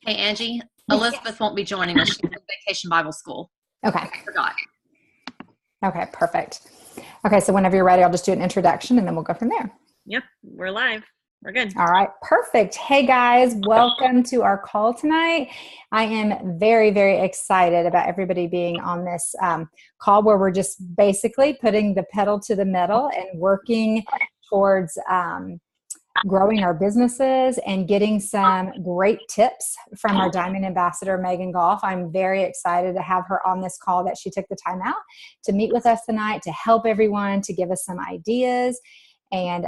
Hey, Angie, Elizabeth won't be joining us. She's in Vacation Bible School. Okay. I forgot. Okay, perfect. Okay, so whenever you're ready, I'll just do an introduction and then we'll go from there. Yep, we're live. We're good. All right, perfect. Hey guys, welcome to our call tonight. I am very, very excited about everybody being on this call where we're just basically putting the pedal to the metal and working towards growing our businesses and getting some great tips from our Diamond Ambassador, Megan Goff. I'm very excited to have her on this call, that she took the time out to meet with us tonight, to help everyone, to give us some ideas and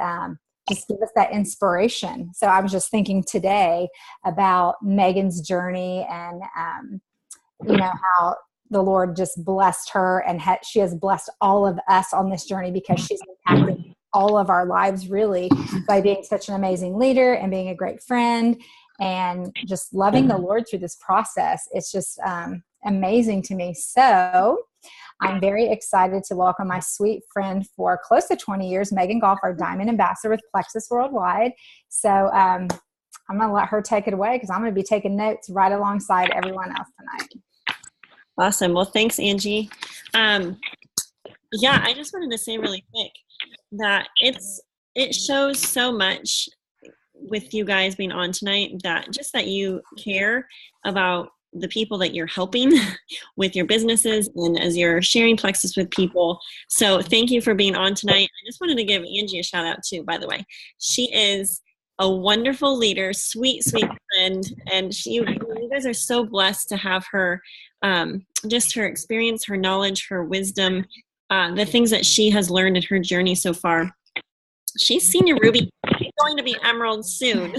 just give us that inspiration. So I was just thinking today about Megan's journey and, how the Lord just blessed her and she has blessed all of us on this journey because she's impacted all of our lives really by being such an amazing leader and being a great friend and just loving the Lord through this process. It's just amazing to me. So I'm very excited to welcome my sweet friend for close to 20 years, Megan Goff, our Diamond Ambassador with Plexus Worldwide. So I'm going to let her take it away because I'm going to be taking notes right alongside everyone else tonight. Awesome. Well, thanks, Angie. I just wanted to say really quick that it shows so much with you guys being on tonight that you care about the people that you're helping with your businesses and as you're sharing Plexus with people. So thank you for being on tonight. I just wanted to give Angie a shout out too, by the way. She is a wonderful leader, sweet, sweet friend. And you guys are so blessed to have her, just her experience, her knowledge, her wisdom, the things that she has learned in her journey so far. She's senior Ruby, going to be Emerald soon.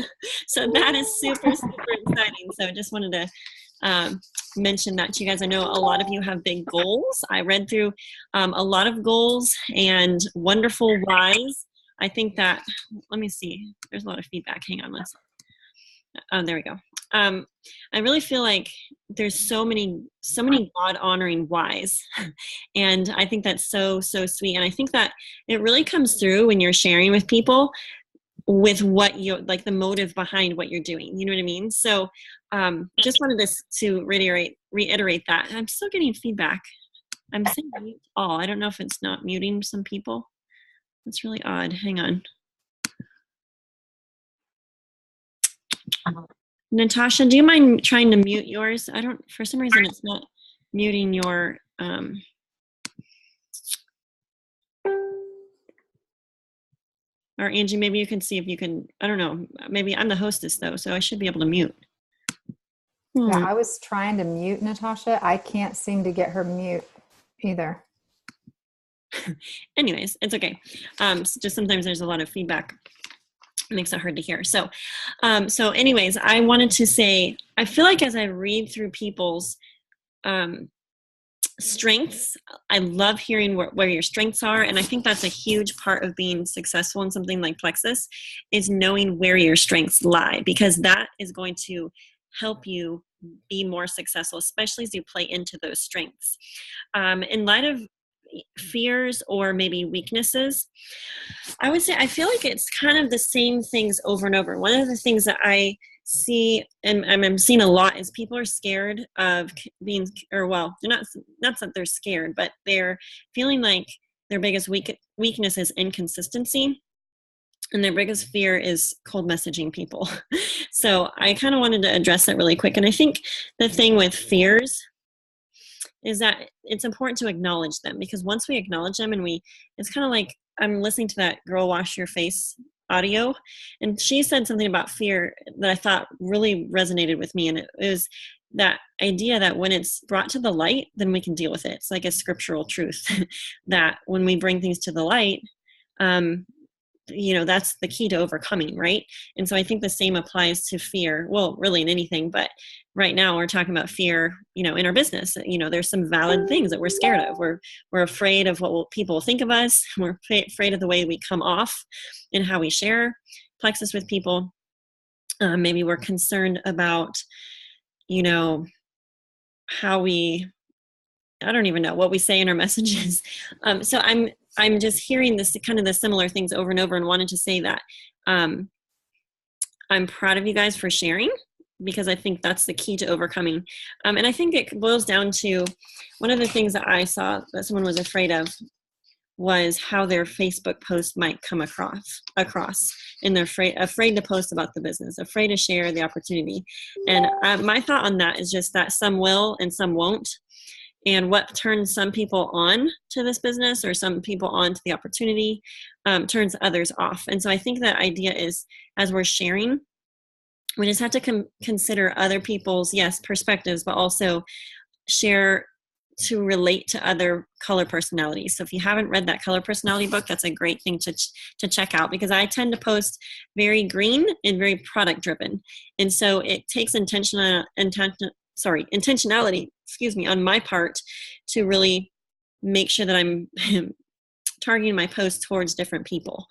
So that is super, super exciting. So I just wanted to mention that to you guys. I know a lot of you have big goals. I read through a lot of goals and wonderful whys. I think that, let me see, there's a lot of feedback. Hang on, oh, there we go. I really feel like there's so many God honoring whys. And I think that's so, so sweet. And I think that it really comes through when you're sharing with people with what you like, the motive behind what you're doing. You know what I mean? So just wanted to reiterate that. I'm still getting feedback. I'm saying mute all. I don't know if it's not muting some people. That's really odd. Hang on. Natasha, do you mind trying to mute yours? For some reason it's not muting your, or Angie, maybe you can see if you can, I don't know, maybe I'm the hostess though, so I should be able to mute. Yeah, I was trying to mute Natasha. I can't seem to get her mute either. Anyways, it's okay. Just sometimes there's a lot of feedback. It makes it hard to hear. So anyways, I wanted to say, I feel like as I read through people's strengths, I love hearing where your strengths are. And I think that's a huge part of being successful in something like Plexus is knowing where your strengths lie, because that is going to help you be more successful, especially as you play into those strengths. In light of fears or maybe weaknesses, I would say I feel like it's kind of the same things over and over. One of the things that I see and I'm seeing a lot is people are scared of being, or well, they're not that they're scared, but they're feeling like their biggest weakness is inconsistency. And their biggest fear is cold messaging people. So I kind of wanted to address that really quick. And I think the thing with fears is that it's important to acknowledge them, because once we acknowledge them it's kind of like, I'm listening to that Girl Wash Your Face audio, and she said something about fear that I thought really resonated with me. And it was that idea that when it's brought to the light, then we can deal with it. It's like a scriptural truth that when we bring things to the light, that's the key to overcoming, right? And so I think the same applies to fear. Well, really in anything, but right now we're talking about fear, in our business. There's some valid things that we're scared of. We're afraid of what people will think of us. We're afraid of the way we come off and how we share Plexus with people. Maybe we're concerned about, how I don't even know what we say in our messages. So I'm just hearing this kind of the similar things over and over, and wanted to say that I'm proud of you guys for sharing because I think that's the key to overcoming. And I think it boils down to one of the things that I saw that someone was afraid of was how their Facebook post might come across, and they're afraid to post about the business, afraid to share the opportunity. And my thought on that is just that some will and some won't. And what turns some people on to this business or some people on to the opportunity turns others off. And so I think that idea is, as we're sharing, we just have to consider other people's, yes, perspectives, but also share to relate to other color personalities. So if you haven't read that color personality book, that's a great thing to check out, because I tend to post very green and very product driven. And so it takes intentionality, on my part to really make sure that I'm targeting my posts towards different people,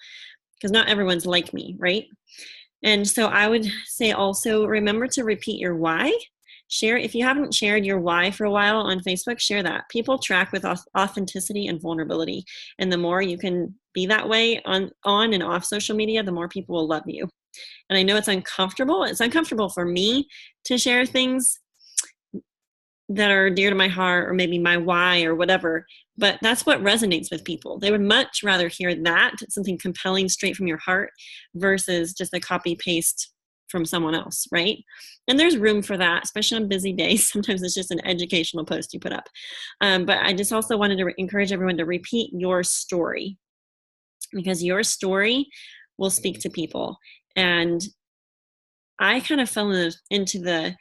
because not everyone's like me, right? And so I would say also remember to repeat your why. Share, if you haven't shared your why for a while on Facebook, share that. People track with authenticity and vulnerability. And the more you can be that way on and off social media, the more people will love you. And I know it's uncomfortable. It's uncomfortable for me to share things that are dear to my heart, or maybe my why or whatever, but that's what resonates with people. They would much rather hear that, something compelling straight from your heart, versus just a copy paste from someone else, right? And there's room for that, especially on busy days. Sometimes it's just an educational post you put up. But I just also wanted to encourage everyone to repeat your story, because your story will speak to people. And I kind of fell into the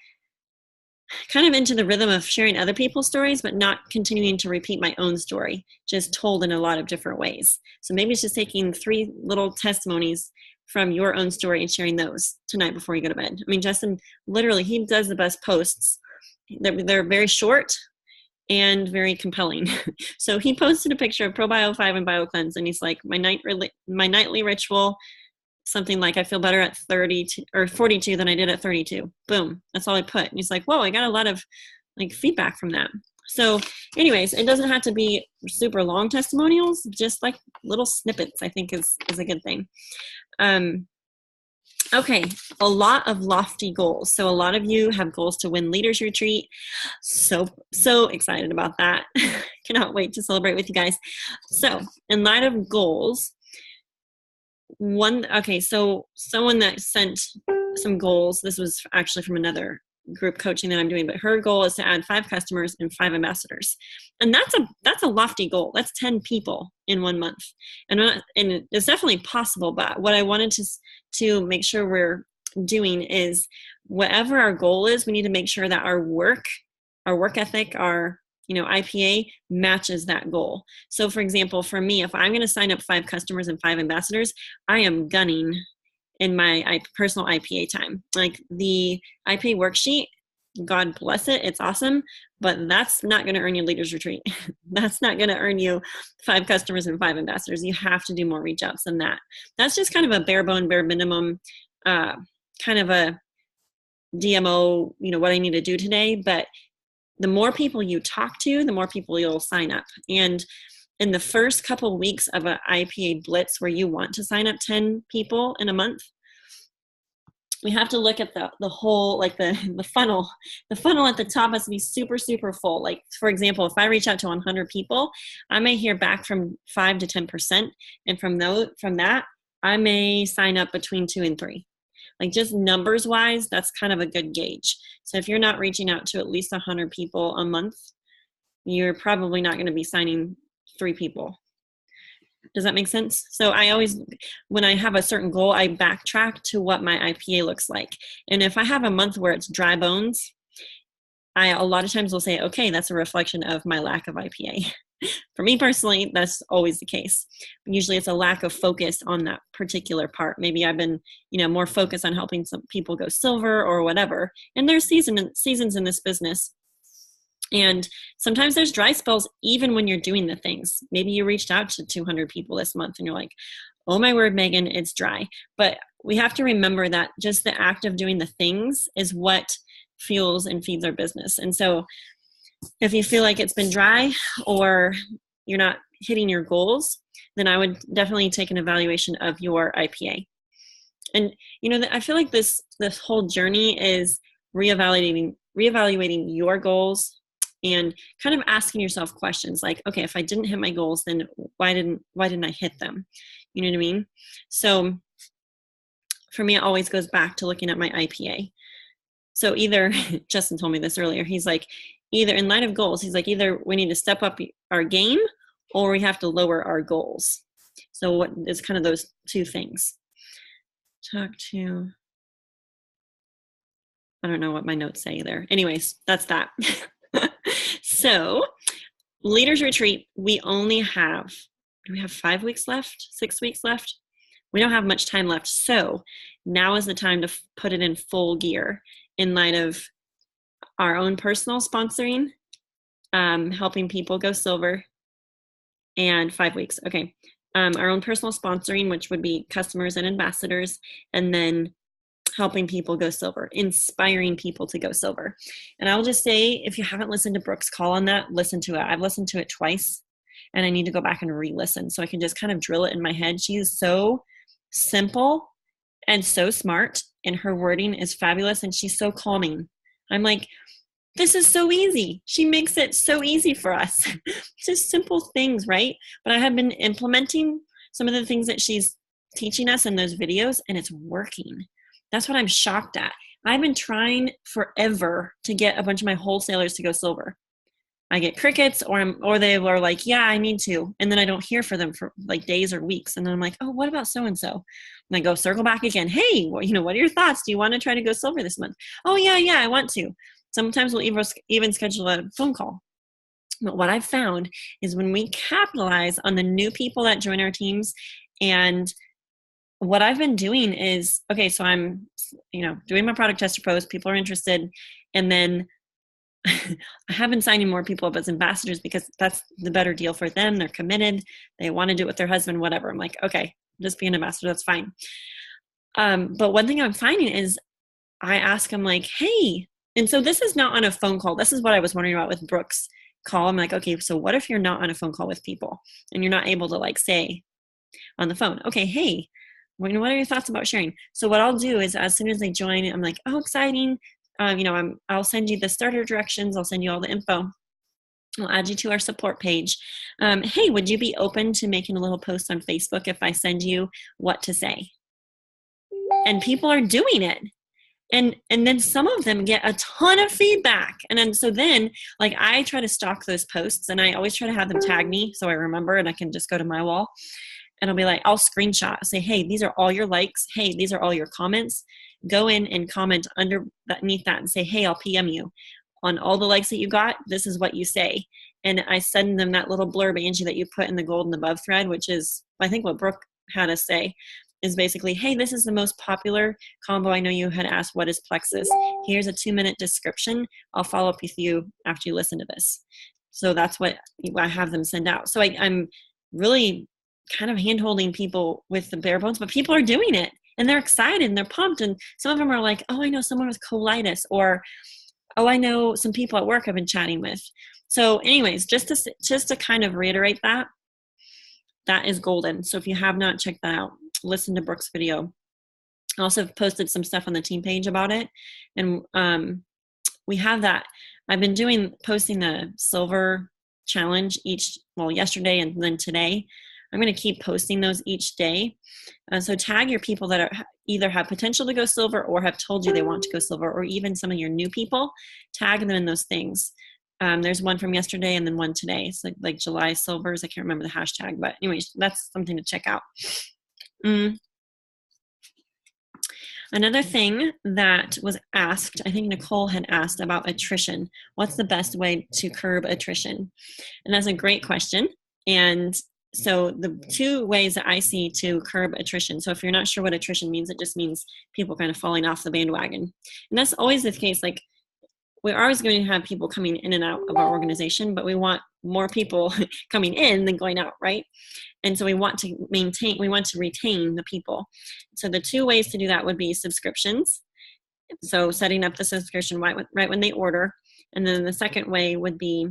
rhythm of sharing other people's stories, but not continuing to repeat my own story, just told in a lot of different ways. So maybe it's just taking 3 little testimonies from your own story and sharing those tonight before you go to bed. I mean, Justin, literally, he does the best posts. They're very short and very compelling. So he posted a picture of Probio 5 and BioCleanse, and he's like, my nightly ritual, something like, I feel better at 32 or 42 than I did at 32. Boom. That's all I put. And he's like, whoa, I got a lot of feedback from that. So anyways, it doesn't have to be super long testimonials, just like little snippets, I think is a good thing. Okay, a lot of lofty goals. So a lot of you have goals to win Leaders Retreat. So excited about that. Cannot wait to celebrate with you guys. So in light of goals, so someone that sent some goals, this was actually from another group coaching that I'm doing, but her goal is to add 5 customers and 5 ambassadors. And that's a lofty goal. That's 10 people in 1 month. And it's definitely possible, but what I wanted to make sure we're doing is, whatever our goal is, we need to make sure that our work ethic, our IPA matches that goal. So for example, for me, if I'm going to sign up 5 customers and 5 ambassadors, I am gunning in my personal IPA time. Like the IPA worksheet, God bless it, it's awesome, but that's not going to earn you Leaders Retreat. That's not going to earn you 5 customers and 5 ambassadors. You have to do more reach outs than that. That's just kind of a bare minimum, kind of a DMO, what I need to do today. But the more people you talk to, the more people you'll sign up. And in the first couple of weeks of an IPA blitz where you want to sign up 10 people in a month, we have to look at the whole, like the funnel. The funnel at the top has to be super, super full. Like, for example, if I reach out to 100 people, I may hear back from 5 to 10%. And from that, I may sign up between 2 and 3. Like, just numbers wise, that's kind of a good gauge. So if you're not reaching out to at least 100 people a month, you're probably not going to be signing 3 people. Does that make sense? So I always, when I have a certain goal, I backtrack to what my IPA looks like. And if I have a month where it's dry bones, I a lot of times will say, okay, that's a reflection of my lack of IPA. For me personally, that's always the case. Usually it's a lack of focus on that particular part. Maybe I've been, more focused on helping some people go silver or whatever. And there's seasons in this business. And sometimes there's dry spells even when you're doing the things. Maybe you reached out to 200 people this month and you're like, oh my word, Megan, it's dry. But we have to remember that just the act of doing the things is what fuels and feeds our business. And so if you feel like it's been dry or you're not hitting your goals, then I would definitely take an evaluation of your IPA. And, I feel like this whole journey is reevaluating your goals and kind of asking yourself questions like, okay, if I didn't hit my goals, then why didn't I hit them? You know what I mean? So for me, it always goes back to looking at my IPA. So either, Justin told me this earlier, he's like, either in light of goals, he's like, either we need to step up our game or we have to lower our goals. So what is kind of those two things? I don't know what my notes say either. Anyways, that's that. So Leaders Retreat, we only have, do we have 5 weeks left? 6 weeks left? We don't have much time left. So now is the time to put it in full gear in light of our own personal sponsoring, helping people go silver, and 5 weeks. Okay. Our own personal sponsoring, which would be customers and ambassadors, and then helping people go silver, inspiring people to go silver. And I'll just say, if you haven't listened to Brooke's call on that, listen to it. I've listened to it twice, and I need to go back and re-listen so I can just kind of drill it in my head. She is so simple and so smart, and her wording is fabulous, and she's so calming. I'm like, this is so easy. She makes it so easy for us. Just simple things, right? But I have been implementing some of the things that she's teaching us in those videos, and it's working. That's what I'm shocked at. I've been trying forever to get a bunch of my wholesalers to go silver. I get crickets, or they were like, yeah, I need to. And then I don't hear from them for like days or weeks. And then I'm like, oh, what about so-and-so? And I go circle back again. Hey, what are your thoughts? Do you want to try to go silver this month? Oh, yeah, I want to. Sometimes we'll even schedule a phone call. But what I've found is when we capitalize on the new people that join our teams, and what I've been doing is, okay, so I'm, doing my product tester post, people are interested, and then I have been signing more people up as ambassadors because that's the better deal for them. They're committed. They want to do it with their husband, whatever. I'm like, okay, just be an ambassador. That's fine. But one thing I'm finding is I ask them like, hey, and so this is not on a phone call. This is what I was wondering about with Brooke's call. I'm like, okay, so what if you're not on a phone call with people and you're not able to like say on the phone, okay, hey, what are your thoughts about sharing? So what I'll do is as soon as they join, I'm like, oh, exciting. I'll send you the starter directions. I'll send you all the info. I'll add you to our support page. Hey, would you be open to making a little post on Facebook if I send you what to say? And people are doing it. And then some of them get a ton of feedback. And then like I try to stalk those posts, and I always try to have them tag me so I remember, and I can just go to my wall and I'll be like, I'll screenshot, say, hey, these are all your likes. Hey, these are all your comments. Go in and comment underneath that and say, hey, I'll PM you on all the likes that you got. This is what you say. And I send them that little blurb, Angie, that you put in the golden above thread, which is, I think, what Brooke had us say, is basically, hey, this is the most popular combo. I know you had asked, what is plexus? Here's a 2-minute description. I'll follow up with you after you listen to this. So that's what I have them send out. So I'm really kind of hand-holding people with the bare bones, but people are doing it and they're excited and they're pumped. And some of them are like, oh, I know someone with colitis, or, oh, I know some people at work I've been chatting with. So anyways, just to kind of reiterate that is golden. So if you have not checked that out, listen to Brooke's video. I also have posted some stuff on the team page about it. And we have that. I've been posting the silver challenge yesterday and then today. I'm going to keep posting those each day. So tag your people that either have potential to go silver or have told you they want to go silver, or even some of your new people. Tag them in those things. There's one from yesterday and then one today. It's like July silvers. I can't remember the hashtag, but anyways, that's something to check out. Another thing that was asked, I think Nicole had asked about attrition. What's the best way to curb attrition? And that's a great question. And so the 2 ways that I see to curb attrition. So if you're not sure what attrition means, it just means people kind of falling off the bandwagon. And that's always the case. Like, we're always going to have people coming in and out of our organization, but we want more people coming in than going out, right? And so we want to retain the people. So the 2 ways to do that would be subscriptions. So setting up the subscription right when they order. And then the second way would be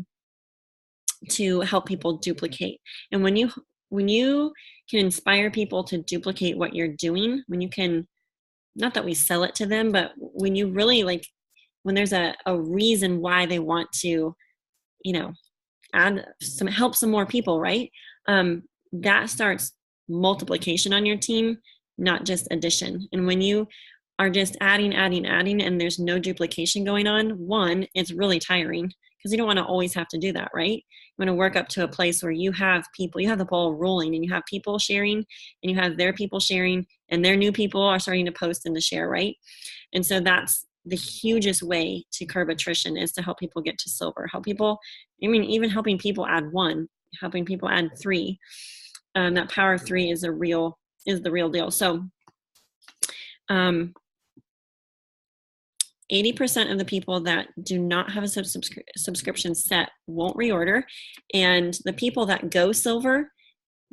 to help people duplicate. And when you can inspire people to duplicate what you're doing, when you can, not that we sell it to them, but when you really like when there's a reason why they want to, help some more people, right? That starts multiplication on your team, not just addition. And when you are just adding, and there's no duplication going on, one, it's really tiring because you don't want to always have to do that, right? You want to work up to a place where you have people, you have the ball rolling, and you have people sharing, and you have their people sharing, and their new people are starting to post and to share, right? And so that's the hugest way to curb attrition, is to help people get to silver. Even helping people add 1, helping people add 3. That power of 3 is the real deal. So 80% of the people that do not have a subscription set won't reorder, and the people that go silver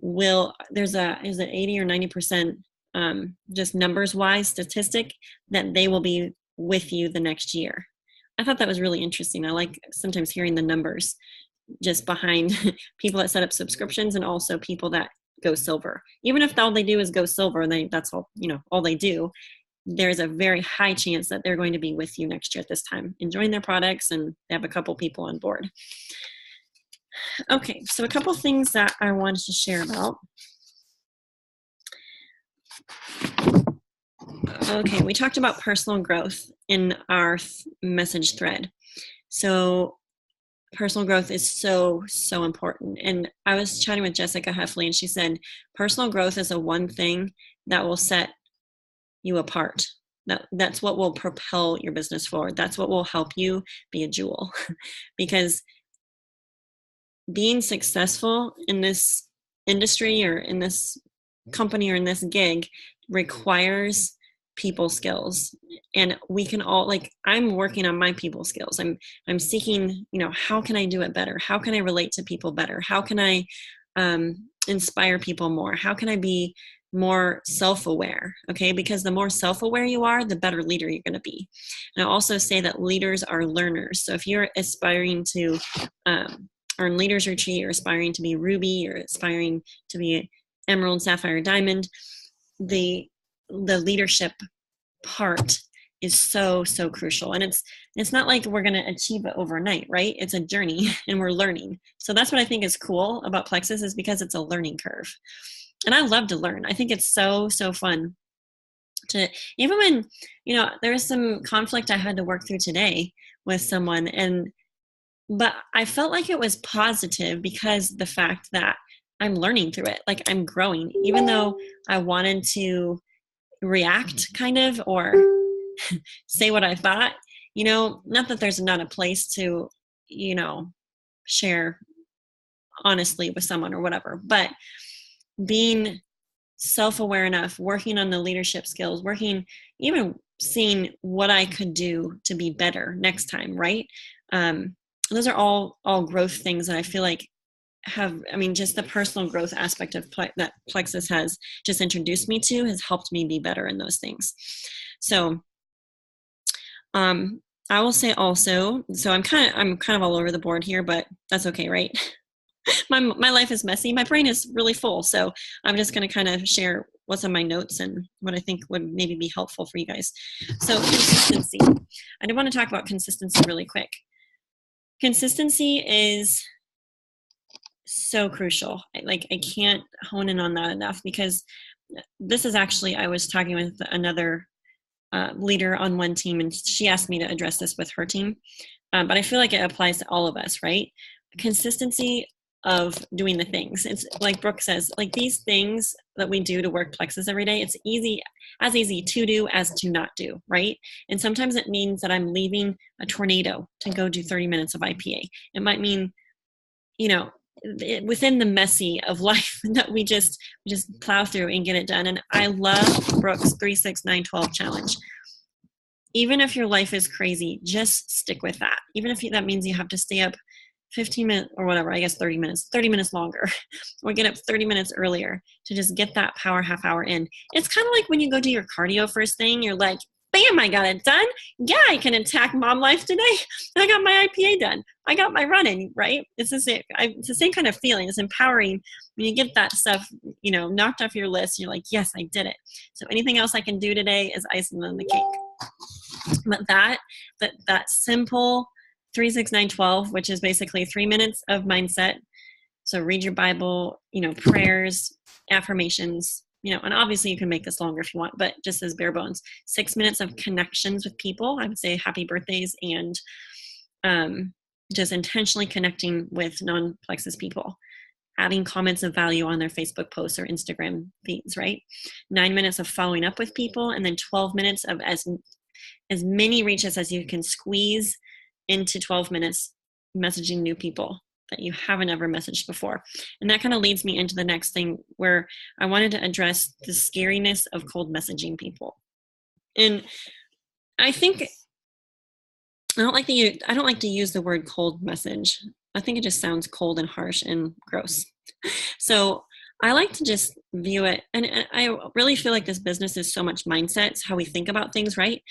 is it 80 or 90%, just numbers wise statistic, that they will be with you the next year. I thought that was really interesting. I like sometimes hearing the numbers just behind people that set up subscriptions and also people that go silver. Even if all they do is go silver and that's all they do, there's a very high chance that they're going to be with you next year at this time, enjoying their products, and they have a couple people on board. Okay, so a couple things that I wanted to share about. Okay, we talked about personal growth in our message thread. So personal growth is so, so important. And I was chatting with Jessica Heffley, and she said, personal growth is the one thing that will set you apart. That's what will propel your business forward. That's what will help you be a jewel. Because being successful in this industry or in this company or in this gig requires people skills. And we can all, I'm working on my people skills. I'm seeking, how can I do it better? How can I relate to people better? How can I inspire people more? How can I be more self-aware? Okay, because the more self-aware you are, the better leader you're going to be. And I also say that leaders are learners. So if you're aspiring to earn Leaders Retreat, or aspiring to be Ruby, or aspiring to be Emerald, Sapphire, Diamond, the leadership part is so, so crucial. And it's not like we're going to achieve it overnight, right? It's a journey, and we're learning. So that's what I think is cool about Plexus, is because it's a learning curve. And I love to learn. I think it's so, so fun to, even when, there was some conflict I had to work through today with someone, but I felt like it was positive because the fact that I'm learning through it, I'm growing, even though I wanted to react kind of, or say what I thought, not that there's not a place to, share honestly with someone or whatever, but being self-aware enough, working on the leadership skills, even seeing what I could do to be better next time, right? Those are all growth things that I feel like just the personal growth aspect of that Plexus has just introduced me to has helped me be better in those things. So I will say also, so I'm kind of all over the board here, but that's okay, right? My life is messy. My brain is really full. So I'm just going to kind of share what's on my notes and what I think would maybe be helpful for you guys. So consistency. I do want to talk about consistency really quick. Consistency is so crucial. I can't hone in on that enough, because this is actually, I was talking with another leader on one team, and she asked me to address this with her team. But I feel like it applies to all of us, right? Consistency of doing the things. It's like Brooke says, these things that we do to work Plexus every day, it's as easy to do as to not do, right? And sometimes it means that I'm leaving a tornado to go do 30 minutes of IPA. It might mean, within the messy of life that we just plow through and get it done. And I love Brooke's 3, 6, 9, 12 challenge. Even if your life is crazy, just stick with that. Even if that means you have to stay up 15 minutes or whatever, I guess 30 minutes longer, or get up 30 minutes earlier to just get that power half hour in. It's kind of like when you go do your cardio first thing, you're like, bam, I got it done. Yeah, I can attack mom life today. I got my IPA done. I got my running, right? It's the same kind of feeling. It's empowering when you get that stuff, knocked off your list. You're like, yes, I did it. So anything else I can do today is icing on the cake. But that simple 3-6-9-12, which is basically 3 minutes of mindset. So read your Bible, prayers, affirmations, and obviously you can make this longer if you want, but just as bare bones. 6 minutes of connections with people. I would say happy birthdays and just intentionally connecting with non-plexus people. Adding comments of value on their Facebook posts or Instagram feeds, right? 9 minutes of following up with people, and then 12 minutes of as many reaches as you can squeeze into 12 minutes messaging new people that you haven't ever messaged before. And that kind of leads me into the next thing, where I wanted to address the scariness of cold messaging people. And I think I don't like to use the word cold message. I think it just sounds cold and harsh and gross. So I like to just view it, and I really feel like this business is so much mindset. It's how we think about things, right?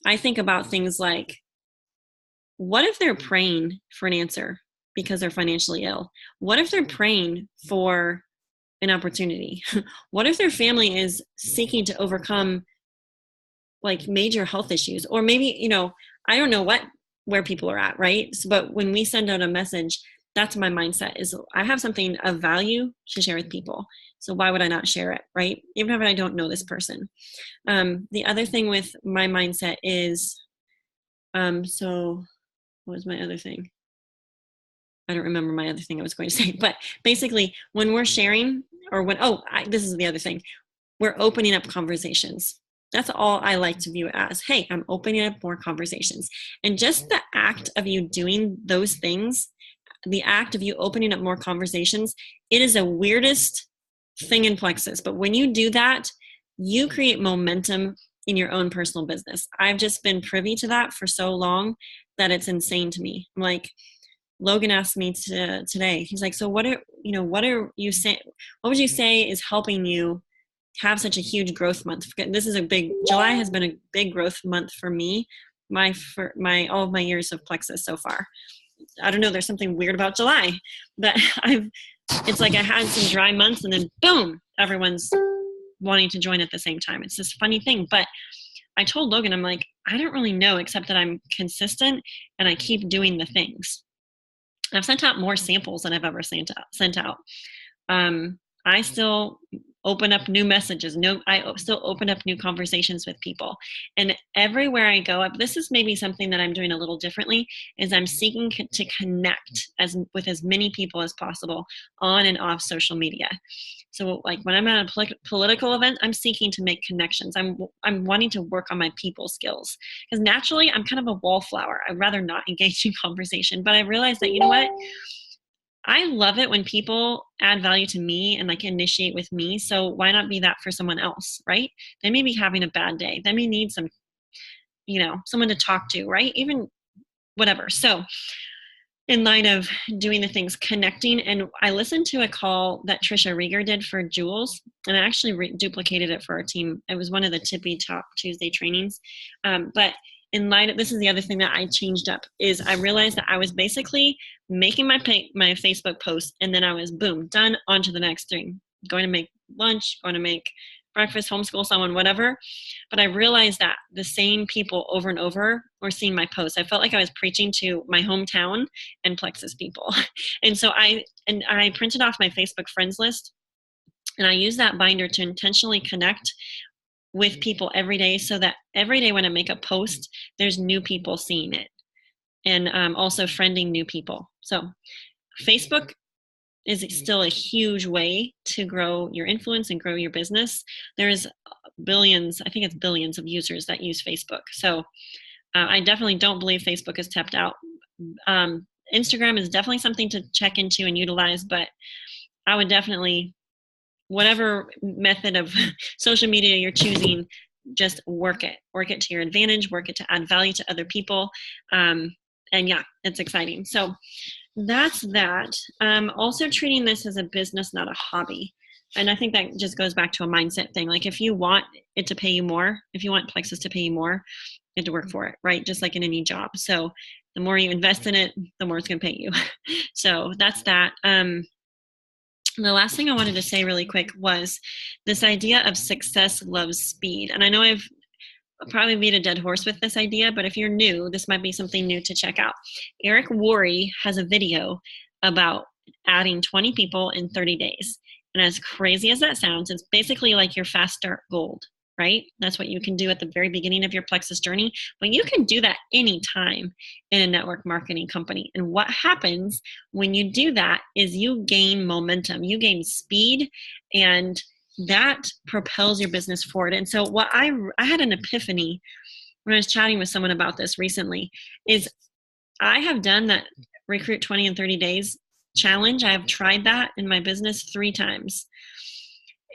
I think about things like, what if they're praying for an answer because they're financially ill? What if they're praying for an opportunity? What if their family is seeking to overcome like major health issues? Or maybe, I don't know where people are at, right? So, but when we send out a message, that's my mindset, is I have something of value to share with people. So why would I not share it, right? Even if I don't know this person. The other thing with my mindset is, so what was my other thing? I don't remember my other thing I was going to say, but basically when we're sharing, or this is the other thing, we're opening up conversations. That's all I like to view it as. Hey, I'm opening up more conversations. And just the act of you doing those things, the act of you opening up more conversations, it is the weirdest thing in Plexus. But when you do that, you create momentum in your own personal business. I've just been privy to that for so long that it's insane to me. I'm like, Logan asked me today, he's like, so what are you saying? What would you say is helping you have such a huge growth month? July has been a big growth month for me, all of my years of Plexus so far. I don't know, there's something weird about July, but it's like I had some dry months and then boom, everyone's wanting to join at the same time. It's this funny thing. But I told Logan, I'm like, I don't really know, except that I'm consistent and I keep doing the things. I've sent out more samples than I've ever sent out. I still open up new messages. I still open up new conversations with people. And everywhere I go up, this is maybe something that I'm doing a little differently, is I'm seeking to connect with as many people as possible on and off social media. So like when I'm at a political event, I'm seeking to make connections. I'm wanting to work on my people skills, because naturally I'm kind of a wallflower. I'd rather not engage in conversation, but I realized that, you know what? I love it when people add value to me and like initiate with me. So why not be that for someone else, right? They may be having a bad day. They may need someone to talk to, right? Even whatever. So in light of doing the things, connecting, and I listened to a call that Trisha Rieger did for Jules, and I actually duplicated it for our team. It was one of the Tippy Talk Tuesday trainings. But in light of, this is the other thing that I changed up, is I realized that I was basically making my Facebook post, and then I was boom, done, on to the next thing. Going to make lunch, going to make breakfast, homeschool someone, whatever. But I realized that the same people over and over were seeing my posts. I felt like I was preaching to my hometown and Plexus people. And so I printed off my Facebook friends list, and I used that binder to intentionally connect with people every day, so that every day when I make a post, there's new people seeing it, and also friending new people. So Facebook is still a huge way to grow your influence and grow your business. There's billions, I think it's billions of users that use Facebook. So I definitely don't believe Facebook is tapped out. Instagram is definitely something to check into and utilize, but I would definitely, whatever method of social media you're choosing, just work it to your advantage, work it to add value to other people. And yeah, it's exciting. So that's that. Also treating this as a business, not a hobby. And I think that just goes back to a mindset thing. Like if you want it to pay you more, if you want Plexus to pay you more, you have to work for it, right? Just like in any job. So the more you invest in it, the more it's going to pay you. So that's that. The last thing I wanted to say really quick was this idea of success loves speed. And I know probably beat a dead horse with this idea, but if you're new, this might be something new to check out. Eric Worre has a video about adding 20 people in 30 days. And as crazy as that sounds, it's basically like your fast start gold, right? That's what you can do at the very beginning of your Plexus journey, but you can do that anytime in a network marketing company. And what happens when you do that is you gain momentum, you gain speed, and that propels your business forward. And so what I had an epiphany when I was chatting with someone about this recently is I have done that recruit 20 in 30 days challenge. I have tried that in my business 3 times.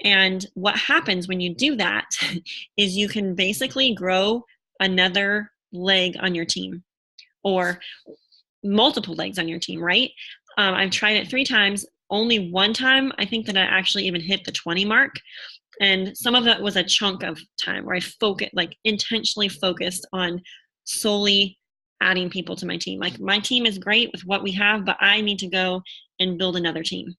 And what happens when you do that is you can basically grow another leg on your team or multiple legs on your team, right? I've tried it 3 times. Only 1 time, I think that I actually even hit the 20 mark. And some of that was a chunk of time where I intentionally focused on solely adding people to my team. Like, my team is great with what we have, but I need to go and build another team.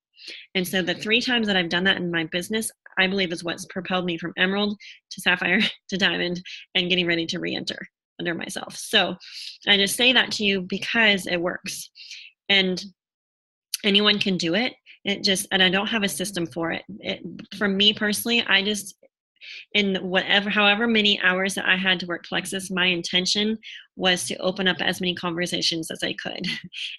And so the 3 times that I've done that in my business, I believe is what's propelled me from emerald to sapphire to diamond and getting ready to re-enter under myself. So I just say that to you because it works. And anyone can do it. And I don't have a system for it. For me personally, I just, in however many hours that I had to work Plexus, my intention was to open up as many conversations as I could.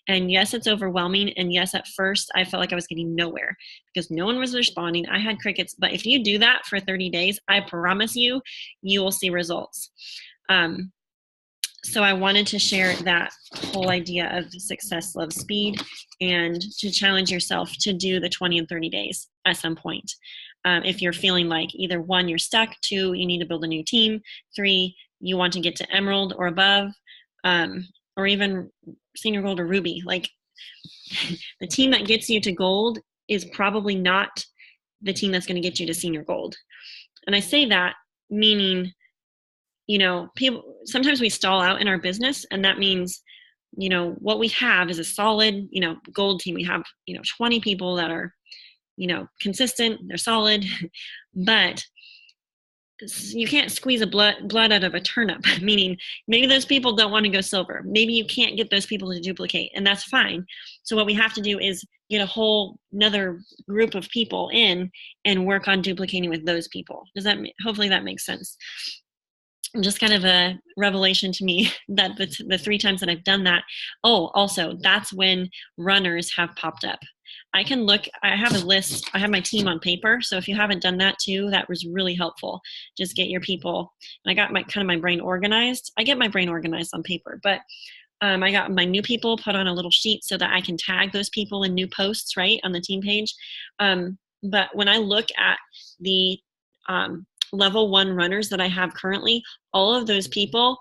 And yes, it's overwhelming. And yes, at first I felt like I was getting nowhere because no one was responding. I had crickets. But if you do that for 30 days, I promise you, you will see results. So I wanted to share that whole idea of success loves speed, and to challenge yourself to do the 20 and 30 days at some point. If you're feeling like either 1, you're stuck, 2, you need to build a new team, 3, you want to get to emerald or above, or even senior gold or ruby. Like, the team that gets you to gold is probably not the team that's going to get you to senior gold. And I say that meaning, people, sometimes we stall out in our business, and that means, what we have is a solid, gold team. We have, 20 people that are, consistent, they're solid, but you can't squeeze a blood out of a turnip, meaning maybe those people don't want to go silver. Maybe you can't get those people to duplicate, and that's fine. So what we have to do is get a whole another group of people in and work on duplicating with those people. Hopefully that makes sense. Just kind of a revelation to me that the 3 times that I've done that. Oh, also, that's when runners have popped up. I have a list. I have my team on paper. So if you haven't done that too, that was really helpful. Just get your people. I got my brain organized. I get my brain organized on paper, but I got my new people put on a little sheet so that I can tag those people in new posts, right, on the team page. But when I look at the level 1 runners that I have currently, all of those people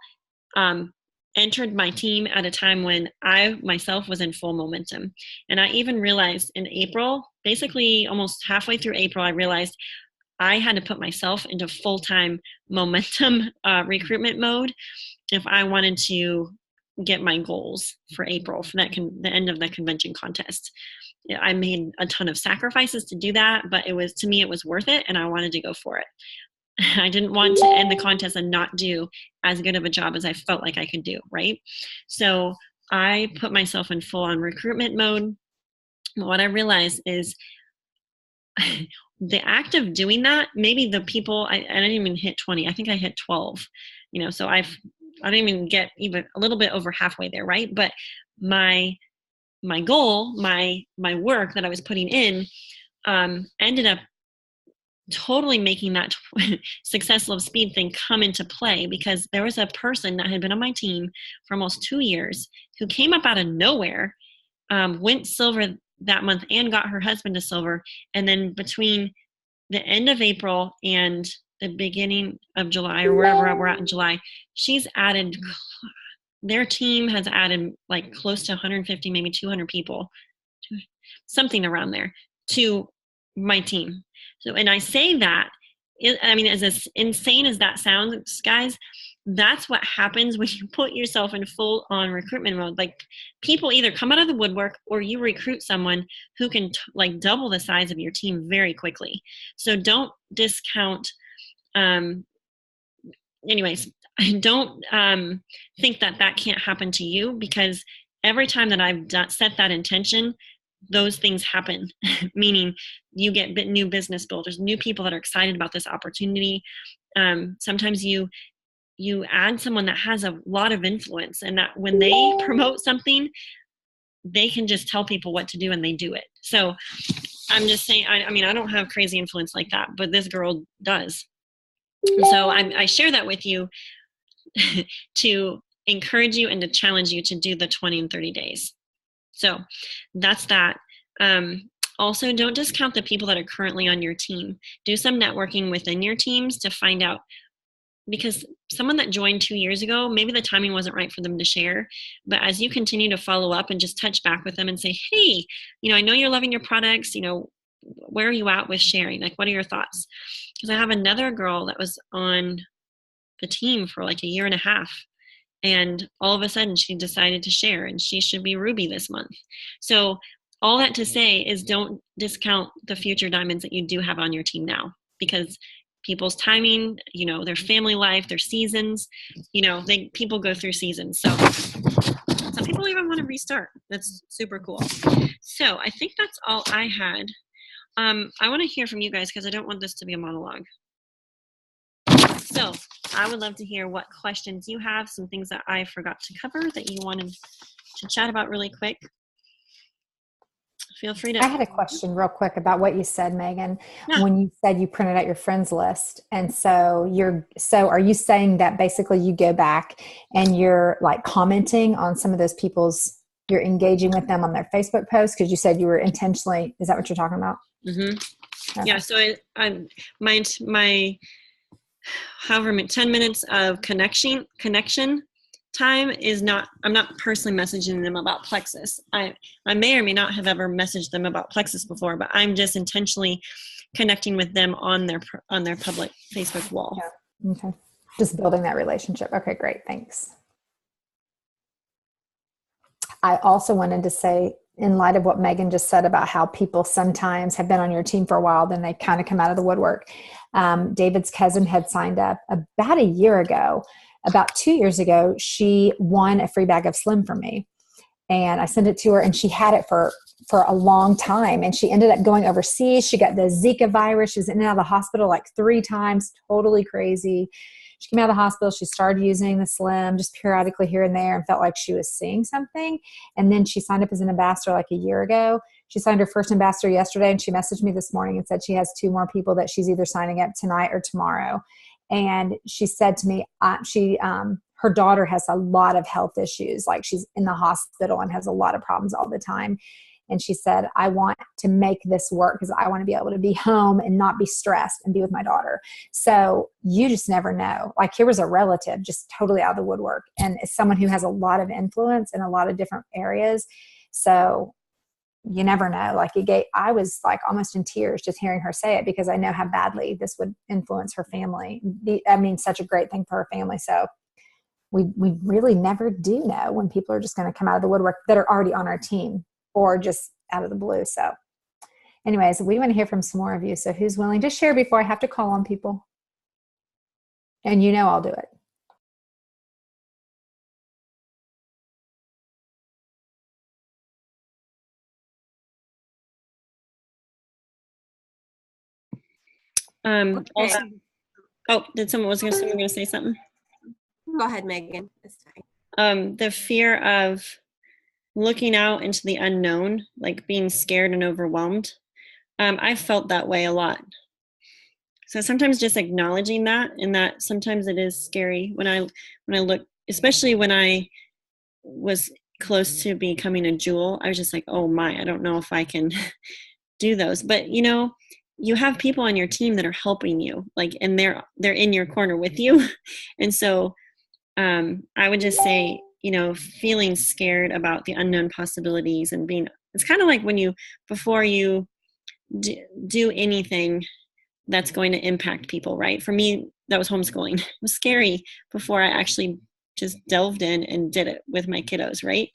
entered my team at a time when I myself was in full momentum. And I even realized in April, basically almost halfway through April, I realized I had to put myself into full-time momentum recruitment mode if I wanted to get my goals for April, for the end of the convention contest. I made a ton of sacrifices to do that, but to me, it was worth it, and I wanted to go for it. I didn't want to end the contest and not do as good of a job as I felt like I could do, right? So I put myself in full-on recruitment mode. What I realized is the act of doing that, maybe the people, I didn't even hit 20. I think I hit 12. So I didn't even get even a little bit over halfway there, right? But my goal, my work that I was putting in, ended up totally making that success loves speed thing come into play, because there was a person that had been on my team for almost 2 years who came up out of nowhere, went silver that month and got her husband to silver. And then between the end of April and the beginning of July, or wherever we're at in July, their team has added like close to 150, maybe 200 people, something around there, to my team. So, and I say that, as insane as that sounds, guys, that's what happens when you put yourself in full on recruitment mode. Like, people either come out of the woodwork, or you recruit someone who can double the size of your team very quickly. So don't discount. Anyways, don't think that that can't happen to you, because every time that I've set that intention, those things happen. Meaning you get new business builders, new people that are excited about this opportunity. Sometimes you add someone that has a lot of influence, and that when they promote something, they can just tell people what to do and they do it. So I'm just saying, I mean, I don't have crazy influence like that, but this girl does. And so I share that with you to encourage you and to challenge you to do the 20 and 30 days. So that's that. Also, don't discount the people that are currently on your team. Do some networking within your teams to find out, because someone that joined 2 years ago, maybe the timing wasn't right for them to share. But as you continue to follow up and just touch back with them and say, hey, I know you're loving your products, where are you at with sharing? Like, what are your thoughts? Because I have another girl that was on the team for like a year and a half. And all of a sudden she decided to share, and she should be Ruby this month. So all that to say is, don't discount the future diamonds that you do have on your team now, because people's timing, their family life, their seasons, people go through seasons. So some people even want to restart. That's super cool. So I think that's all I had. I want to hear from you guys, because I don't want this to be a monologue. So I would love to hear what questions you have, some things that I forgot to cover that you wanted to chat about really quick. Feel free to. I had a question real quick about what you said, Megan, Yeah. when you said you printed out your friends list. And so are you saying that basically you go back and you're like commenting on some of those you're engaging with them on their Facebook posts? Because you said you were intentionally, is that what you're talking about? Mm-hmm. Okay. Yeah. So my however 10 minutes of connection time is not, I'm not personally messaging them about Plexus. I may or may not have ever messaged them about Plexus before, but I'm just intentionally connecting with them on their public Facebook wall. Yeah. Okay. Just building that relationship. Okay, great. Thanks. I also wanted to say, in light of what Megan just said about how people sometimes have been on your team for a while, then they kind of come out of the woodwork. David's cousin had signed up about a year ago. About 2 years ago, she won a free bag of Slim from me. And I sent it to her, and she had it for a long time. And she ended up going overseas. She got the Zika virus. She was in and out of the hospital like 3 times, totally crazy. She came out of the hospital. She started using the Slim just periodically here and there, and felt like she was seeing something. And then she signed up as an ambassador like a year ago. She signed her first ambassador yesterday, and she messaged me this morning and said she has 2 more people that she's either signing up tonight or tomorrow. And she said to me, her daughter has a lot of health issues. Like, she's in the hospital and has a lot of problems all the time. And she said, I want to make this work because I want to be able to be home and not be stressed and be with my daughter. So you just never know. Like, here was a relative just totally out of the woodwork. And it's someone who has a lot of influence in a lot of different areas. So you never know. Like, I was like almost in tears just hearing her say it, because I know how badly this would influence her family. Such a great thing for her family. So we really never do know when people are just going to come out of the woodwork that are already on our team, or just out of the blue. So anyways, we want to hear from some more of you. So who's willing to share before I have to call on people? And I'll do it. Okay. Also, did someone was going to say something? Go ahead, Megan. It's fine. The fear of looking out into the unknown, like being scared and overwhelmed. I felt that way a lot. So sometimes just acknowledging that, and that sometimes it is scary when I look, especially when I was close to becoming a jewel. I was just like, oh my, I don't know if I can do those. But you have people on your team that are helping you, like, and they're in your corner with you. And so I would just say, feeling scared about the unknown possibilities, and it's kind of like when before you do anything that's going to impact people, right? For me, that was homeschooling. It was scary before I actually just delved in and did it with my kiddos, right?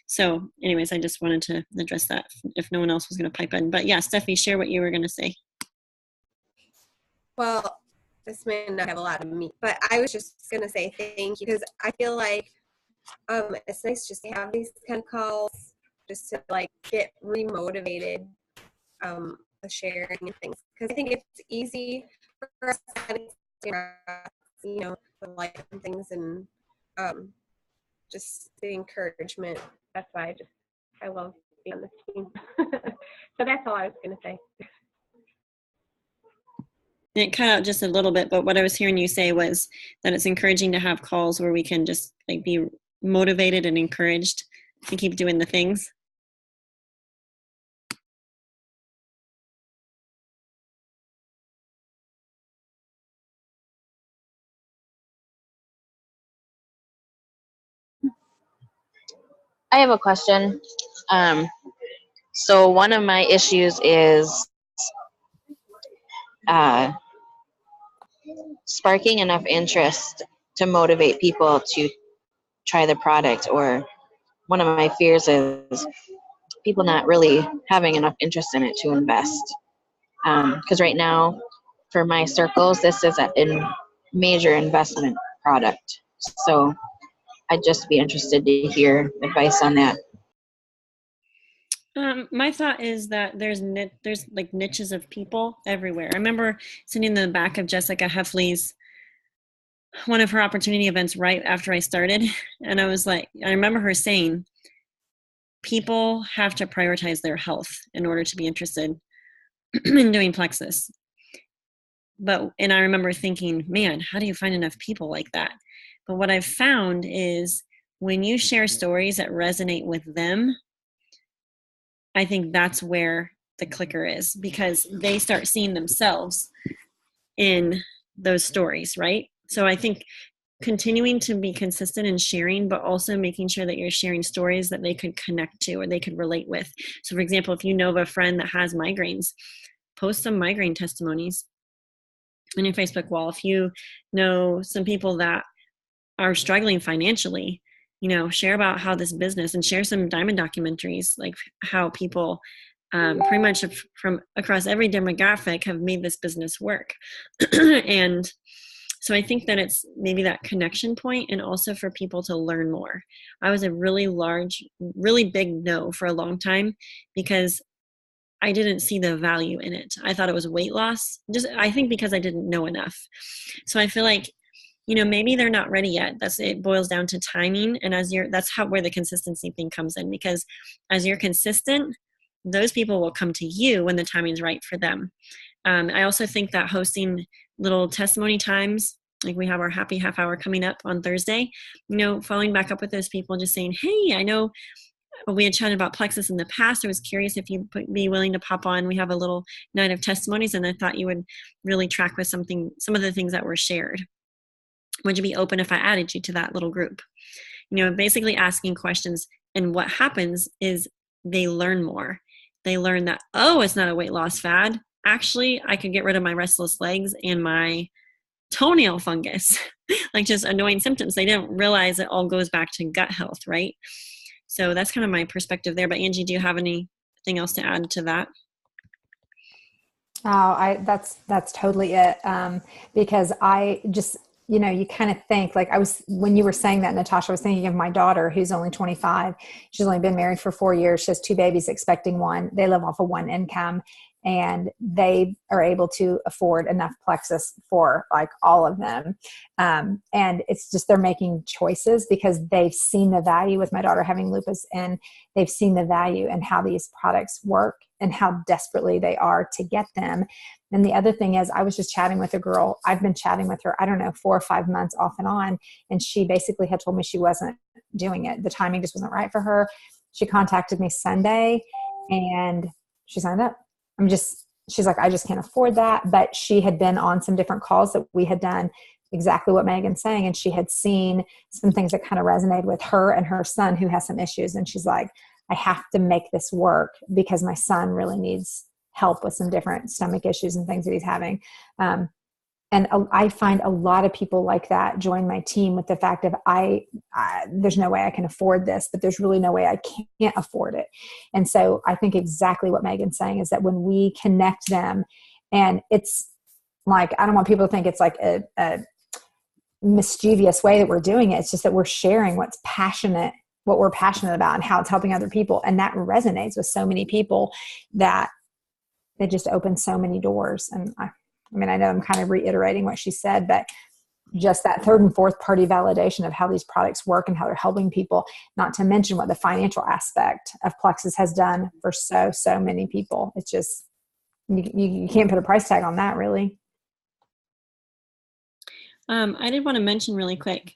So anyways, I just wanted to address that if no one else was going to pipe in. But yeah, Steffi, share what you were going to say. Well, this may not have a lot of meat, but I was just going to say thank you, because I feel like it's nice just to have these kind of calls just to like get remotivated with sharing and things, because I think it's easy for us to like things and just the encouragement. That's why I love being on this team. So that's all I was going to say. It cut out just a little bit, but what I was hearing you say was that it's encouraging to have calls where we can just like be motivated and encouraged to keep doing the things. I have a question. So one of my issues is sparking enough interest to motivate people to try the product, or one of my fears is people not really having enough interest in it to invest. Because right now, for my circles, this is a major investment product. So I'd just be interested to hear advice on that. My thought is that there's like niches of people everywhere. I remember sitting in the back of Jessica Heffley's one of her opportunity events right after I started, and I was like, I remember her saying, people have to prioritize their health in order to be interested in doing Plexus. And I remember thinking, man, how do you find enough people like that? But what I've found is when you share stories that resonate with them, I think that's where the clicker is, because they start seeing themselves in those stories, right? So I think continuing to be consistent in sharing, but also making sure that you're sharing stories that they could connect to or they could relate with. So for example, if you know of a friend that has migraines, post some migraine testimonies on your Facebook wall. If you know some people that are struggling financially, share about how this business, and share some diamond documentaries, like how people pretty much from across every demographic have made this business work. And so I think that it's maybe that connection point, and also for people to learn more. I was a really big no for a long time because I didn't see the value in it. I thought it was weight loss, I think because I didn't know enough. So I feel like, maybe they're not ready yet. It boils down to timing. And where the consistency thing comes in, because as you're consistent, those people will come to you when the timing's right for them. I also think that hosting little testimony times, like we have our happy half hour coming up on Thursday, following back up with those people, just saying, hey, I know we had chatted about Plexus in the past. I was curious if you'd be willing to pop on. We have a little night of testimonies, and I thought you would really track with some of the things that were shared. Would you be open if I added you to that little group? Basically asking questions. And what happens is they learn more. They learn that, oh, it's not a weight loss fad. Actually, I could get rid of my restless legs and my toenail fungus, like just annoying symptoms. They didn't realize it all goes back to gut health, right? So that's kind of my perspective there. But Angie, do you have anything else to add to that? Oh, that's totally it. Because I just, you kind of think like when you were saying that, Natasha, I was thinking of my daughter who's only 25. She's only been married for 4 years. She has 2 babies, expecting 1. They live off of 1 income, and they are able to afford enough Plexus for like all of them. And it's just, they're making choices because they've seen the value with my daughter having lupus, and they've seen the value and how these products work and how desperately they are to get them. And the other thing is, I was just chatting with a girl. I've been chatting with her, 4 or 5 months off and on. And she basically had told me she wasn't doing it. The timing just wasn't right for her. She contacted me Sunday and she signed up. She's like, I just can't afford that. But she had been on some different calls that we had done exactly what Megan's saying. And she had seen some things that kind of resonated with her and her son, who has some issues. And she's like, I have to make this work because my son really needs help with some different stomach issues and things that he's having. And I find a lot of people like that join my team with the fact of there's no way I can afford this, but there's really no way I can't afford it. And so I think exactly what Megan's saying is that when we connect them, and it's like, I don't want people to think it's like a mischievous way that we're doing it. It's just that we're sharing what we're passionate about and how it's helping other people. And that resonates with so many people that it just opens so many doors. And I mean, I know I'm kind of reiterating what she said, but just that third and fourth party validation of how these products work and how they're helping people, not to mention what the financial aspect of Plexus has done for so many people. It's just, you can't put a price tag on that, really. I did want to mention really quick,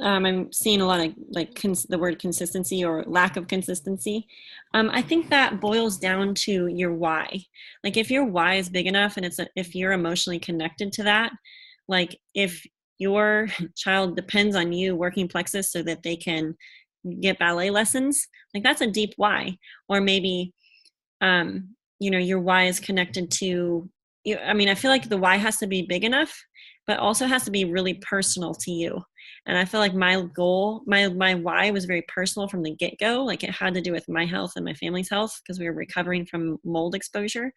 I'm seeing a lot of like the word consistency or lack of consistency. I think that boils down to your why. Like if your why is big enough and if you're emotionally connected to that, like if your child depends on you working Plexus so that they can get ballet lessons, like that's a deep why. Or maybe, your why is connected to you. I mean, I feel like the why has to be big enough, but also has to be really personal to you. And I feel like my goal, my why was very personal from the get-go. Like it had to do with my health and my family's health because we were recovering from mold exposure.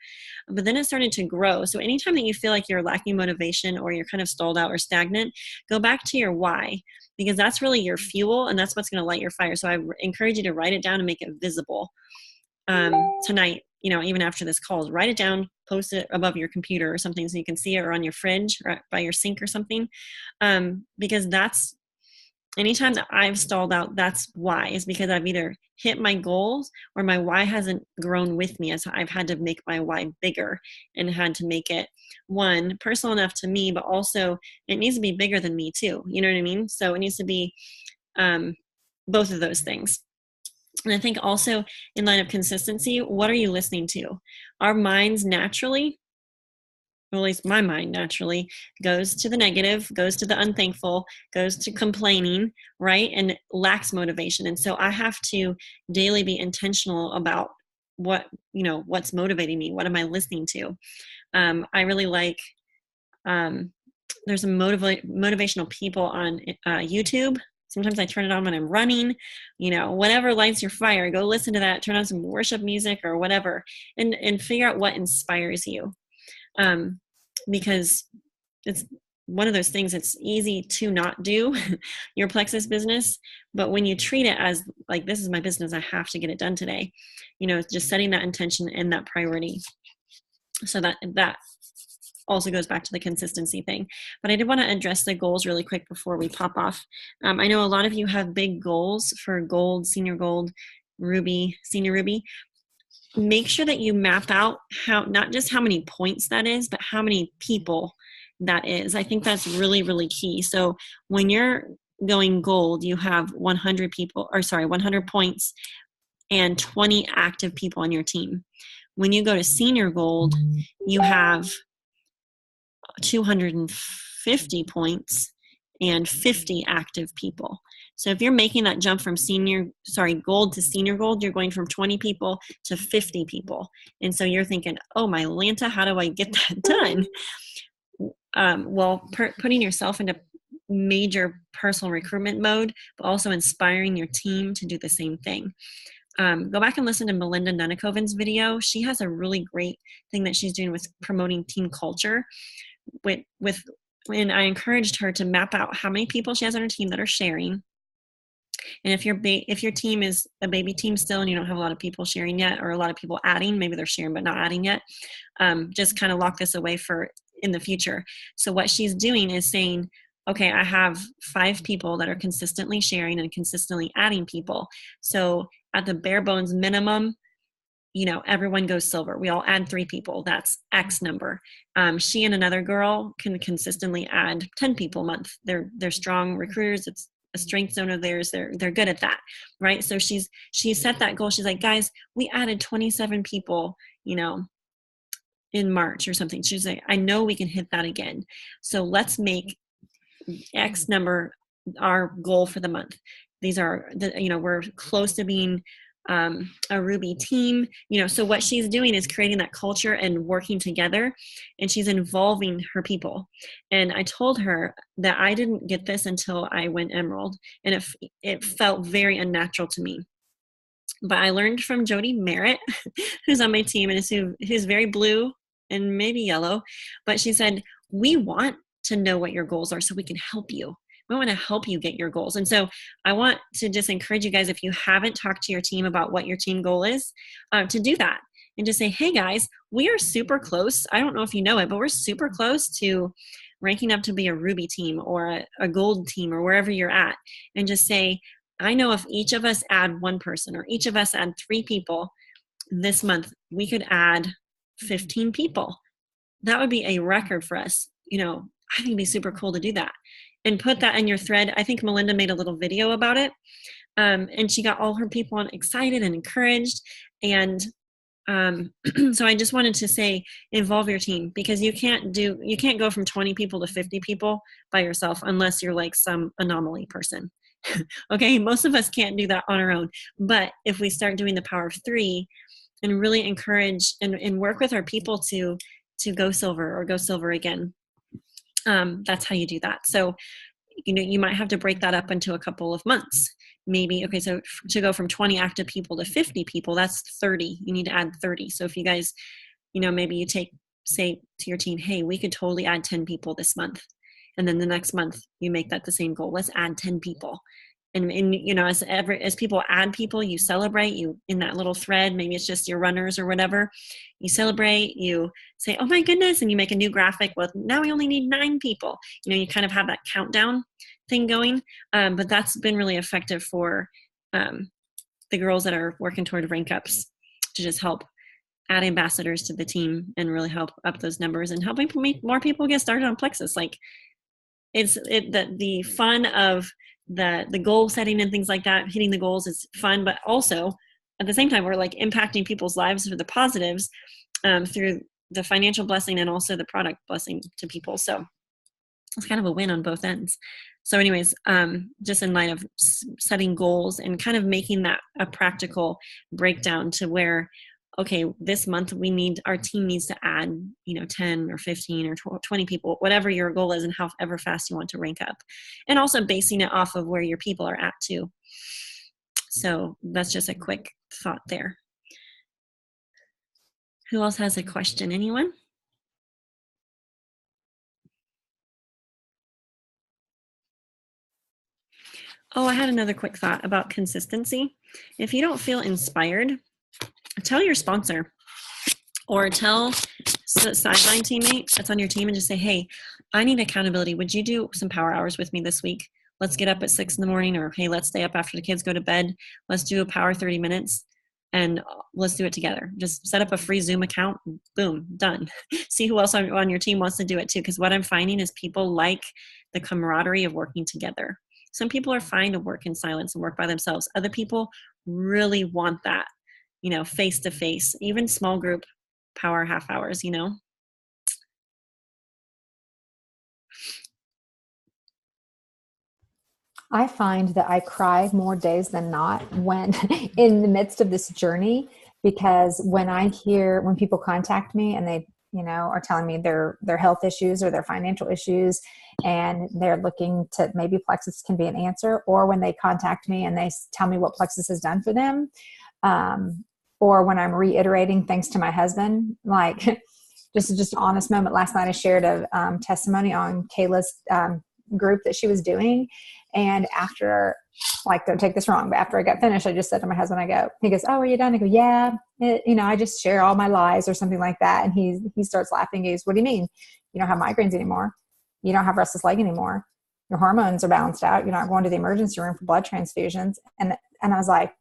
But then it started to grow. So anytime that you feel like you're lacking motivation or you're kind of stalled out or stagnant, go back to your why, because that's really your fuel and that's what's going to light your fire. So I encourage you to write it down and make it visible tonight. Even after this call, write it down, post it above your computer or something so you can see it, or on your fridge or by your sink or something. Because that's, anytime that I've stalled out, that's why, is because I've either hit my goals or my why hasn't grown with me, as I've had to make my why bigger and had to make it, one, personal enough to me, but also it needs to be bigger than me too. You know what I mean? So it needs to be both of those things. And I think also in line of consistency, what are you listening to? Our minds naturally, or at least my mind naturally, goes to the negative, goes to the unthankful, goes to complaining, right? And lacks motivation. And so I have to daily be intentional about what's motivating me. What am I listening to? I really like, there's some motivational people on YouTube. Sometimes I turn it on when I'm running, whatever lights your fire, go listen to that, turn on some worship music or whatever, and figure out what inspires you. Because it's one of those things that's easy to not do, your Plexus business. But when you treat it as like, this is my business, I have to get it done today, just setting that intention and that priority. So that also goes back to the consistency thing. But I did want to address the goals really quick before we pop off. I know a lot of you have big goals for gold, senior gold, ruby, senior ruby. Make sure that you map out not just how many points that is, but how many people that is. I think that's really, really key. So when you're going gold, you have 100 points and 20 active people on your team. When you go to senior gold, you have 250 points and 50 active people. So if you're making that jump from gold to senior gold, you're going from 20 people to 50 people. And so you're thinking, oh my Lanta, how do I get that done? Putting yourself into major personal recruitment mode, but also inspiring your team to do the same thing. Go back and listen to Melinda Nunakoven's video. She has a really great thing that she's doing with promoting team culture. And I encouraged her to map out how many people she has on her team that are sharing. And if your team is a baby team still and you don't have a lot of people sharing yet, or a lot of people adding, maybe they're sharing but not adding yet, just kind of lock this away for in the future. So what she's doing is saying, okay, I have 5 people that are consistently sharing and consistently adding people. So at the bare bones minimum, everyone goes silver. We all add 3 people. That's X number. She and another girl can consistently add 10 people a month. They're strong recruiters. It's a strength zone of theirs. They're good at that, right? So she set that goal. She's like, guys, we added 27 people, in March or something. She's like, I know we can hit that again. So let's make X number our goal for the month. These are we're close to being a Ruby team, so what she's doing is creating that culture and working together, and she's involving her people. And I told her that I didn't get this until I went Emerald, and it felt very unnatural to me. But I learned from Jody Merritt, who's on my team and who's very blue and maybe yellow, but she said, we want to know what your goals are so we can help you. We want to help you get your goals. And so I want to just encourage you guys, if you haven't talked to your team about what your team goal is, to do that and just say, hey guys, we are super close. I don't know if you know it, but we're super close to ranking up to be a Ruby team or a gold team or wherever you're at. And just say, I know if each of us add one person or each of us add 3 people this month, we could add 15 people. That would be a record for us. I think it'd be super cool to do that. And put that in your thread. I think Melinda made a little video about it. And she got all her people excited and encouraged. And so I just wanted to say, involve your team, because you can't go from 20 people to 50 people by yourself unless you're like some anomaly person. Okay. Most of us can't do that on our own. But if we start doing the power of 3 and really encourage and work with our people to go silver or go silver again, that's how you do that. So, you might have to break that up into a couple of months. Maybe, okay, so to go from 20 active people to 50 people, that's 30. You need to add 30. So if you guys, maybe you say to your team, hey, we could totally add 10 people this month. And then the next month you make that the same goal. Let's add 10 people. And as people add people, you celebrate, you in that little thread, maybe it's just your runners or whatever, you celebrate, you say, oh my goodness, and you make a new graphic. Well, now we only need 9 people. You kind of have that countdown thing going. But that's been really effective for the girls that are working toward rank ups, to just help add ambassadors to the team and really help up those numbers and helping more people get started on Plexus. Like the fun of the goal setting and things like that, hitting the goals is fun, but also at the same time, we're like impacting people's lives for the positives through the financial blessing and also the product blessing to people. So it's kind of a win on both ends. So anyways, just in light of setting goals and kind of making that a practical breakdown to where, okay, this month our team needs to add, 10 or 15 or 20 people, whatever your goal is and however fast you want to rank up. And also basing it off of where your people are at too. So that's just a quick thought there. Who else has a question? Anyone? Oh, I had another quick thought about consistency. If you don't feel inspired, tell your sponsor or tell a sideline teammate that's on your team and just say, hey, I need accountability. Would you do some power hours with me this week? Let's get up at 6 in the morning, or hey, let's stay up after the kids go to bed. Let's do a power 30 minutes and let's do it together. Just set up a free Zoom account. Boom, done. See who else on your team wants to do it too. Because what I'm finding is people like the camaraderie of working together. Some people are fine to work in silence and work by themselves. Other people really want that, face to face, even small group power half hours, I find that I cry more days than not when in the midst of this journey, because when people contact me and they, are telling me their health issues or their financial issues, and they're looking to maybe Plexus can be an answer, or when they contact me and they tell me what Plexus has done for them, or when I'm reiterating thanks to my husband, like just an honest moment. Last night I shared a testimony on Kayla's group that she was doing. And after, don't take this wrong, but after I got finished, I just said to my husband, he goes, oh, are you done? I go, yeah, I just share all my lies or something like that. And he starts laughing. He goes, what do you mean? You don't have migraines anymore. You don't have restless leg anymore. Your hormones are balanced out. You're not going to the emergency room for blood transfusions. And I was like,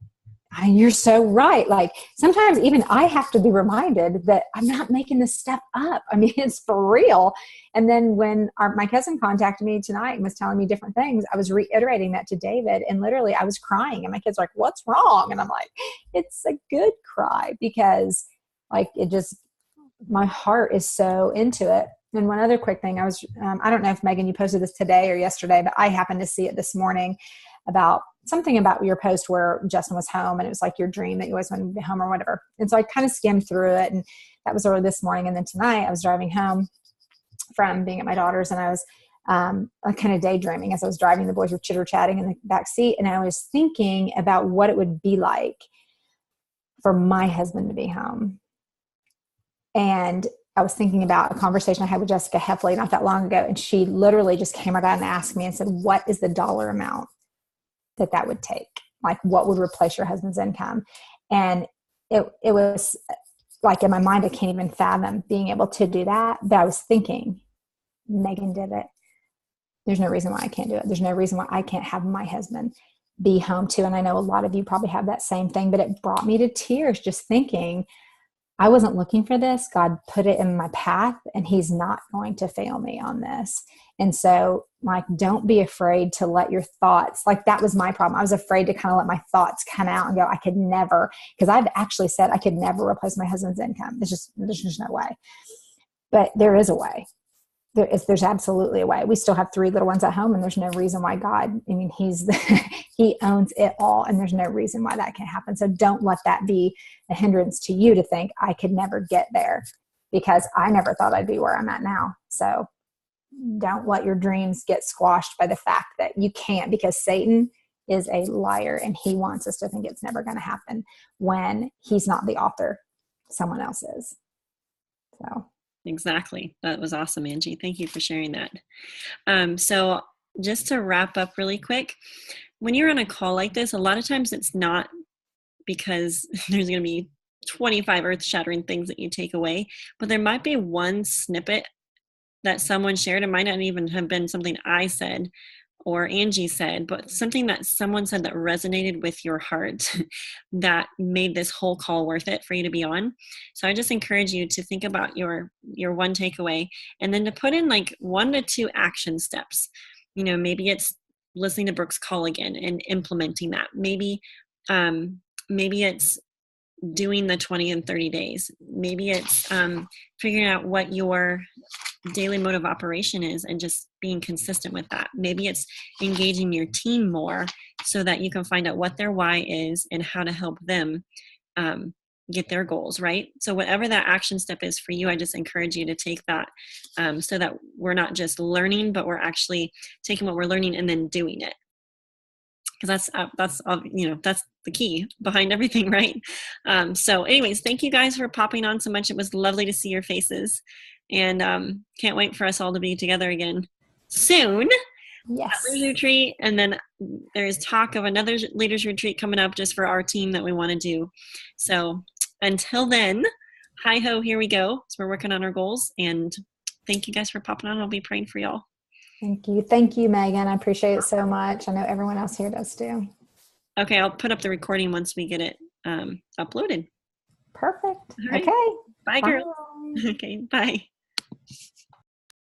you're so right. Like sometimes even I have to be reminded that I'm not making this stuff up. I mean, it's for real. And then when my cousin contacted me tonight and was telling me different things, I was reiterating that to David, and literally I was crying, and my kid's like, what's wrong? And I'm like, it's a good cry, because my heart is so into it. And one other quick thing, I don't know if Megan, you posted this today or yesterday, but I happened to see it this morning about something about your post where Justin was home, and it was like your dream that you always wanted to be home or whatever. And so I kind of skimmed through it, and that was early this morning. And then tonight I was driving home from being at my daughter's, and I was kind of daydreaming as I was driving. The boys were chitter chatting in the back seat, and I was thinking about what it would be like for my husband to be home. And I was thinking about a conversation I had with Jessica Heffley not that long ago, and she literally just came right out and asked me and said, what is the dollar amount that would take? Like, what would replace your husband's income? And it was like, in my mind, I can't even fathom being able to do that. But I was thinking, Megan did it. There's no reason why I can't do it. There's no reason why I can't have my husband be home too. And I know a lot of you probably have that same thing, but it brought me to tears just thinking, I wasn't looking for this. God put it in my path, and he's not going to fail me on this. And so, like, don't be afraid to let your thoughts, like, that was my problem. I was afraid to kind of let my thoughts come out and go, I could never, because I've actually said I could never replace my husband's income. There's just no way. But there is a way. There's absolutely a way. We still have 3 little ones at home, and there's no reason why God, I mean, he owns it all, and there's no reason why that can't happen. So don't let that be a hindrance to you to think I could never get there, because I never thought I'd be where I'm at now. So don't let your dreams get squashed by the fact that you can't, because Satan is a liar, and he wants us to think it's never going to happen when he's not the author. Someone else is. So. Exactly. That was awesome, Angie. Thank you for sharing that. So just to wrap up really quick, when you're on a call like this, a lot of times it's not because there's going to be 25 earth-shattering things that you take away, but there might be one snippet that someone shared. It might not even have been something I said or Angie said, but something that someone said that resonated with your heart that made this whole call worth it for you to be on. So I just encourage you to think about your one takeaway, and then to put in like 1 to 2 action steps. You know, maybe it's listening to Brooke's call again and implementing that. Maybe it's doing the 20 and 30 days. Maybe it's figuring out what your daily mode of operation is and just being consistent with that. Maybe it's engaging your team more so that you can find out what their why is and how to help them get their goals, right? So whatever that action step is for you, I just encourage you to take that so that we're not just learning, but we're actually taking what we're learning and then doing it. Because that's the key behind everything, right? So anyways, thank you guys for popping on so much. It was lovely to see your faces, and can't wait for us all to be together again soon. Yes. At Leaders Retreat, and then there's talk of another Leaders Retreat coming up just for our team that we want to do. So until then, hi ho, here we go. So we're working on our goals, and thank you guys for popping on. I'll be praying for y'all. Thank you, Megan. I appreciate it so much. I know everyone else here does too. Okay, I'll put up the recording once we get it uploaded. Perfect. Right. Okay. Bye, girls. Okay, bye.